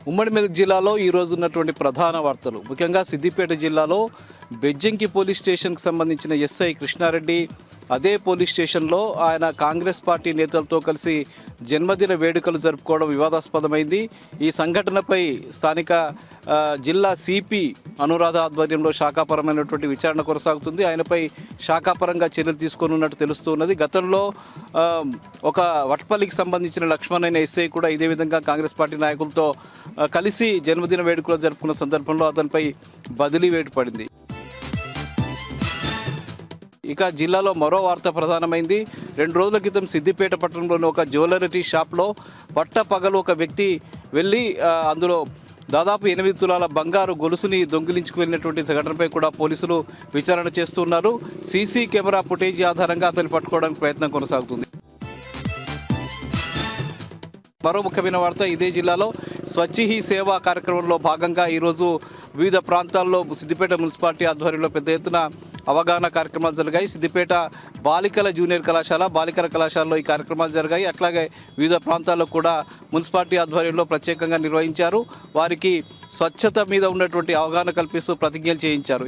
ఉమ్మడి మెదక్ జిల్లాలో ఈరోజు ఉన్నటువంటి ప్రధాన వార్తలు ముఖ్యంగా సిద్దిపేట జిల్లాలో బెజ్జంకి పోలీస్ స్టేషన్కి సంబంధించిన ఎస్ఐ కృష్ణారెడ్డి అదే పోలీస్ స్టేషన్లో ఆయన కాంగ్రెస్ పార్టీ నేతలతో కలిసి జన్మదిన వేడుకలు జరుపుకోవడం వివాదాస్పదమైంది. ఈ సంఘటనపై స్థానిక జిల్లా సిపి అనురాధ ఆధ్వర్యంలో శాఖాపరమైనటువంటి విచారణ కొనసాగుతుంది. ఆయనపై శాఖాపరంగా చర్యలు తీసుకోనున్నట్టు తెలుస్తున్నది. గతంలో ఒక వట్పల్లికి సంబంధించిన లక్ష్మణ్ అయిన ఎస్ఐ కూడా ఇదే విధంగా కాంగ్రెస్ పార్టీ నాయకులతో కలిసి జన్మదిన వేడుకలు జరుపుకున్న సందర్భంలో అతనిపై బదిలీ వేటు పడింది. ఇక జిల్లాలో మరో వార్త ప్రధానమైంది. 2 రోజుల క్రితం సిద్దిపేట పట్టణంలోని ఒక జ్యువెలరీ షాప్లో పట్టపగలు ఒక వ్యక్తి వెళ్ళి అందులో దాదాపు 8 తులాల బంగారు గొలుసుని దొంగిలించుకు వెళ్ళినటువంటి ఘటనపై కూడా పోలీసులు విచారణ చేస్తున్నారు. సీసీ కెమెరా ఫుటేజీ ఆధారంగా అతన్ని పట్టుకోవడానికి ప్రయత్నం కొనసాగుతుంది. మరో ముఖ్యమైన వార్త ఇదే జిల్లాలో స్వచ్ఛ హీ సేవా కార్యక్రమంలో భాగంగా ఈరోజు వివిధ ప్రాంతాల్లో సిద్దిపేట మున్సిపాలిటీ ఆధ్వర్యంలో పెద్ద ఎత్తున అవగాహన కార్యక్రమాలు జరిగాయి. సిద్దిపేట బాలికల జూనియర్ కళాశాల బాలికల కళాశాలలో ఈ కార్యక్రమాలు జరిగాయి. అట్లాగే వివిధ ప్రాంతాల్లో కూడా మున్సిపాలిటీ ఆధ్వర్యంలో ప్రత్యేకంగా నిర్వహించారు. వారికి స్వచ్ఛత మీద ఉన్నటువంటి అవగాహన కల్పిస్తూ ప్రతిజ్ఞలు చేయించారు.